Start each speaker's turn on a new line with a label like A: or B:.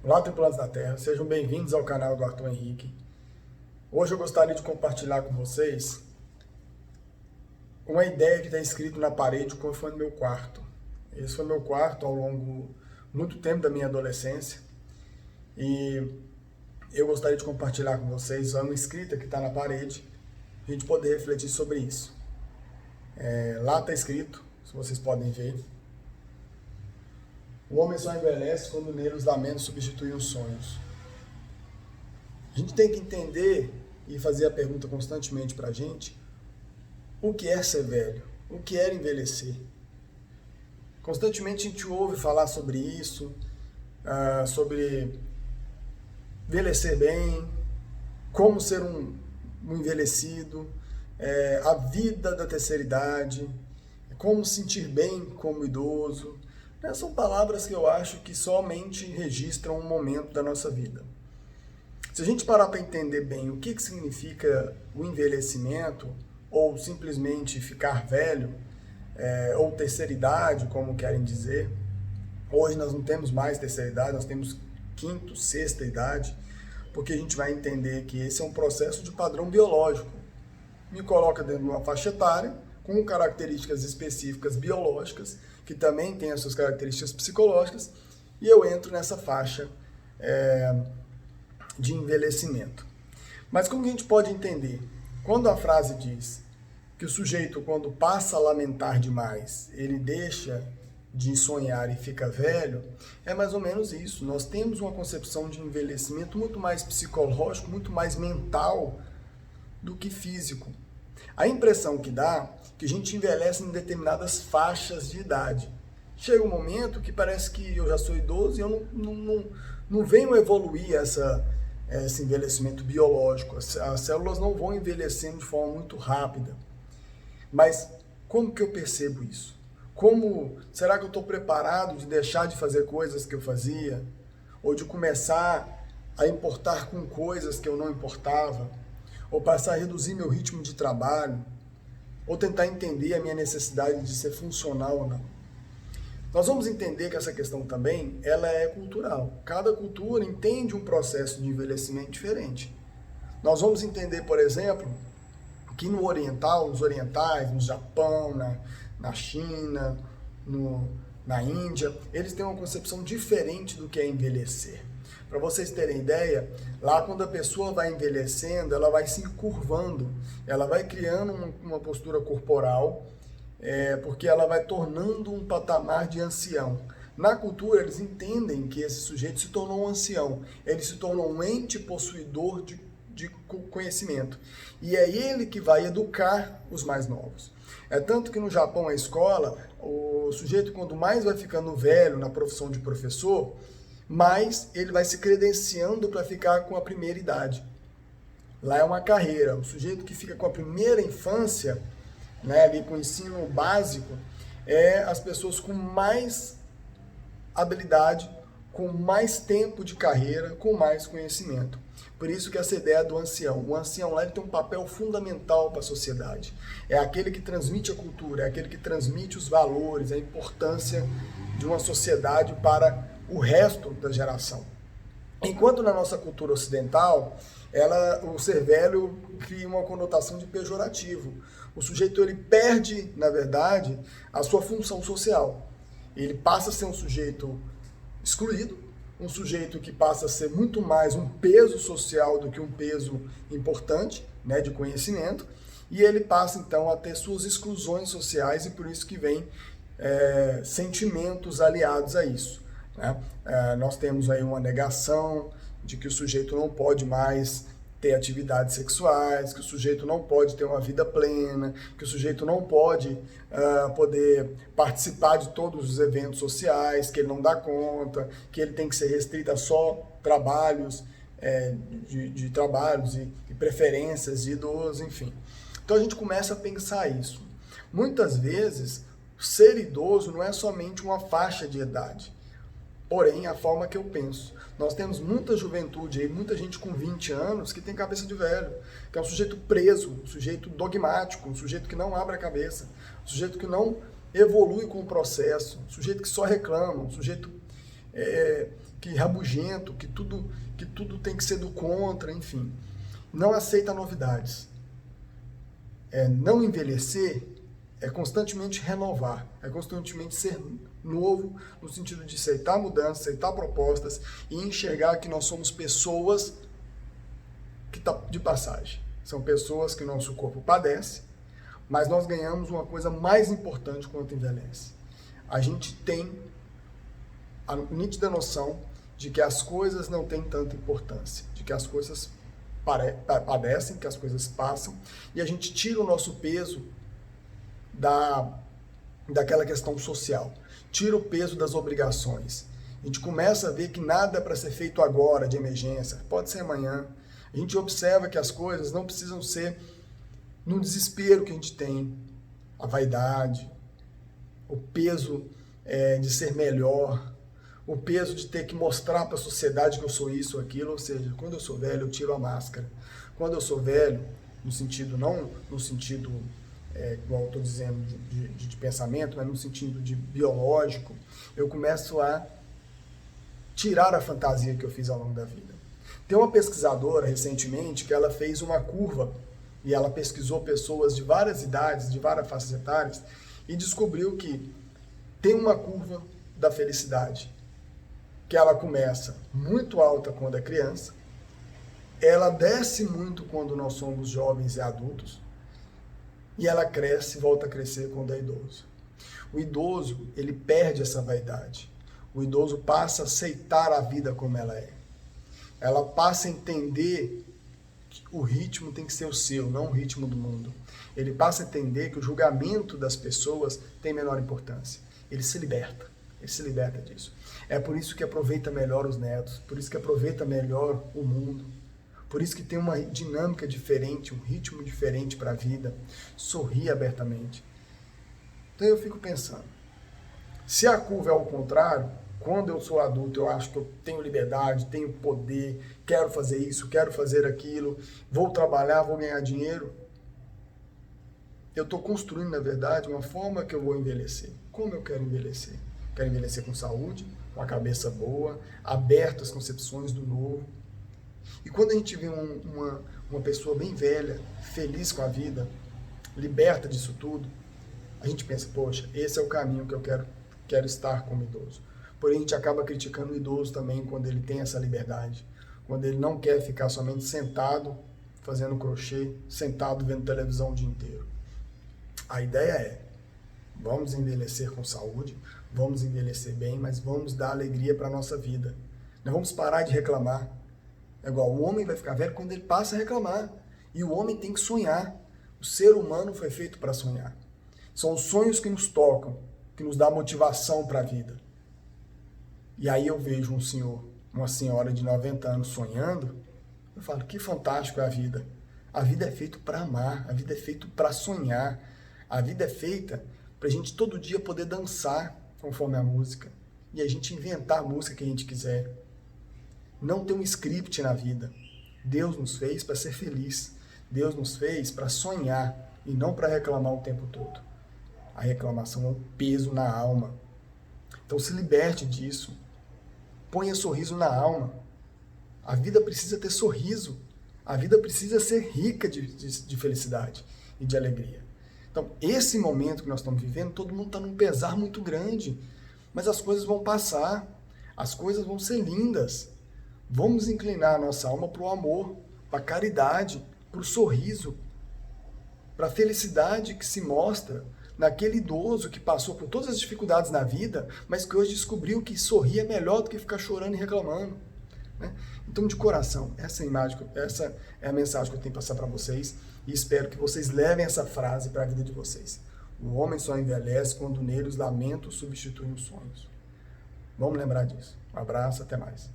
A: Olá, tripulantes da Terra, sejam bem-vindos ao canal do Arthur Henrique. Hoje eu gostaria de compartilhar com vocês uma ideia que está escrito na parede como foi no meu quarto. Esse foi meu quarto ao longo muito tempo da minha adolescência e eu gostaria de compartilhar com vocês uma escrita que está na parede, a gente poder refletir sobre isso. Lá está escrito, se vocês podem ver: o homem só envelhece quando nele os lamentos substituem os sonhos. A gente tem que entender e fazer a pergunta constantemente para a gente: o que é ser velho? O que é envelhecer? Constantemente a gente ouve falar sobre isso, sobre envelhecer bem, como ser um envelhecido, a vida da terceira idade, como sentir bem como idoso. São palavras que eu acho que somente registram um momento da nossa vida. Se a gente parar para entender bem o que significa o envelhecimento, ou simplesmente ficar velho, ou terceira idade, como querem dizer, hoje nós não temos mais terceira idade, nós temos quinta, sexta idade, porque a gente vai entender que esse é um processo de padrão biológico. Me coloca dentro de uma faixa etária, com características específicas biológicas, que também tem as suas características psicológicas, e eu entro nessa faixa de envelhecimento. Mas como a gente pode entender? Quando a frase diz que o sujeito, quando passa a lamentar demais, ele deixa de sonhar e fica velho, é mais ou menos isso. Nós temos uma concepção de envelhecimento muito mais psicológico, muito mais mental do que físico. A impressão que dá é que a gente envelhece em determinadas faixas de idade. Chega um momento que parece que eu já sou idoso e eu não venho evoluir esse envelhecimento biológico. As células não vão envelhecendo de forma muito rápida. Mas como que eu percebo isso? Será que eu estou preparado de deixar de fazer coisas que eu fazia? Ou de começar a importar com coisas que eu não importava? Ou passar a reduzir meu ritmo de trabalho? Ou tentar entender a minha necessidade de ser funcional ou não? Nós vamos entender que essa questão também, ela é cultural. Cada cultura entende um processo de envelhecimento diferente. Nós vamos entender, por exemplo, que nos orientais, no Japão, na China, na Índia, eles têm uma concepção diferente do que é envelhecer. Para vocês terem ideia, lá quando a pessoa vai envelhecendo, ela vai se curvando, ela vai criando uma postura corporal, porque ela vai tornando um patamar de ancião. Na cultura, eles entendem que esse sujeito se tornou um ancião, ele se tornou um ente possuidor de conhecimento. E é ele que vai educar os mais novos. É tanto que no Japão, a escola, o sujeito, quando mais vai ficando velho na profissão de professor, mais ele vai se credenciando para ficar com a primeira idade. Lá é uma carreira. O sujeito que fica com a primeira infância, ali com o ensino básico, as pessoas com mais habilidade, com mais tempo de carreira, com mais conhecimento. Por isso que essa ideia do ancião. O ancião lá ele tem um papel fundamental para a sociedade. É aquele que transmite a cultura, é aquele que transmite os valores, a importância de uma sociedade para o resto da geração. Enquanto na nossa cultura ocidental, o ser velho cria uma conotação de pejorativo. O sujeito ele perde, na verdade, a sua função social. Ele passa a ser um sujeito excluído, um sujeito que passa a ser muito mais um peso social do que um peso importante, de conhecimento, e ele passa então a ter suas exclusões sociais e por isso que vem sentimentos aliados a isso. Nós temos aí uma negação de que o sujeito não pode mais ter atividades sexuais, que o sujeito não pode ter uma vida plena, que o sujeito não pode poder participar de todos os eventos sociais, que ele não dá conta, que ele tem que ser restrito a só trabalhos, de trabalhos e preferências de idosos, enfim. Então a gente começa a pensar isso. Muitas vezes, ser idoso não é somente uma faixa de idade, porém a forma que eu penso. Nós temos muita juventude aí, muita gente com 20 anos que tem cabeça de velho, que é um sujeito preso, um sujeito dogmático, um sujeito que não abre a cabeça, um sujeito que não evolui com o processo, um sujeito que só reclama, um sujeito rabugento, que tudo tem que ser do contra, enfim. Não aceita novidades. Não envelhecer é constantemente renovar, é constantemente ser novo, no sentido de aceitar mudanças, aceitar propostas e enxergar que nós somos pessoas que estão de passagem. São pessoas que nosso corpo padece, mas nós ganhamos uma coisa mais importante quando envelhece. A gente tem a nítida noção de que as coisas não têm tanta importância, de que as coisas padecem, que as coisas passam, e a gente tira o nosso peso daquela questão social, tira o peso das obrigações. A gente começa a ver que nada é para ser feito agora, de emergência, pode ser amanhã. A gente observa que as coisas não precisam ser no desespero que a gente tem, a vaidade, o peso de ser melhor, o peso de ter que mostrar para a sociedade que eu sou isso ou aquilo, ou seja, quando eu sou velho eu tiro a máscara. Quando eu sou velho, no sentido, não no sentido, igual eu estou dizendo, de pensamento, mas no sentido de biológico, eu começo a tirar a fantasia que eu fiz ao longo da vida. Tem uma pesquisadora, recentemente, que ela fez uma curva, e ela pesquisou pessoas de várias idades, de várias faixas etárias, e descobriu que tem uma curva da felicidade, que ela começa muito alta quando é criança, ela desce muito quando nós somos jovens e adultos, e ela cresce e volta a crescer quando é idoso. O idoso, ele perde essa vaidade. O idoso passa a aceitar a vida como ela é. Ela passa a entender que o ritmo tem que ser o seu, não o ritmo do mundo. Ele passa a entender que o julgamento das pessoas tem menor importância. Ele se liberta disso. É por isso que aproveita melhor os netos, por isso que aproveita melhor o mundo, por isso que tem uma dinâmica diferente, um ritmo diferente para a vida, sorri abertamente. Então eu fico pensando, se a curva é ao contrário, quando eu sou adulto eu acho que eu tenho liberdade, tenho poder, quero fazer isso, quero fazer aquilo, vou trabalhar, vou ganhar dinheiro, eu estou construindo, na verdade, uma forma que eu vou envelhecer. Como eu quero envelhecer? Quero envelhecer com saúde, com a cabeça boa, aberto às concepções do novo. E quando a gente vê uma pessoa bem velha, feliz com a vida, liberta disso tudo, a gente pensa, poxa, esse é o caminho que eu quero estar como idoso. Porém, a gente acaba criticando o idoso também quando ele tem essa liberdade, quando ele não quer ficar somente sentado, fazendo crochê, sentado vendo televisão o dia inteiro. A ideia é, vamos envelhecer com saúde, vamos envelhecer bem, mas vamos dar alegria para a nossa vida. Não vamos parar de reclamar. É igual, o homem vai ficar velho quando ele passa a reclamar. E o homem tem que sonhar. O ser humano foi feito para sonhar. São os sonhos que nos tocam, que nos dão motivação para a vida. E aí eu vejo um senhor, uma senhora de 90 anos sonhando, eu falo, que fantástico é a vida. A vida é feita para amar, a vida é feita para sonhar. A vida é feita para a gente todo dia poder dançar conforme a música. E a gente inventar a música que a gente quiser. Não tem um script na vida. Deus nos fez para ser feliz. Deus nos fez para sonhar e não para reclamar o tempo todo. A reclamação é um peso na alma. Então se liberte disso. Ponha sorriso na alma. A vida precisa ter sorriso. A vida precisa ser rica de felicidade e de alegria. Então, esse momento que nós estamos vivendo, todo mundo está num pesar muito grande. Mas as coisas vão passar. As coisas vão ser lindas. Vamos inclinar a nossa alma para o amor, para a caridade, para o sorriso, para a felicidade que se mostra naquele idoso que passou por todas as dificuldades na vida, mas que hoje descobriu que sorrir é melhor do que ficar chorando e reclamando. Né? Então, de coração, essa é a mensagem que eu tenho que passar para vocês e espero que vocês levem essa frase para a vida de vocês. O homem só envelhece quando nele os lamentos substituem os sonhos. Vamos lembrar disso. Um abraço, até mais.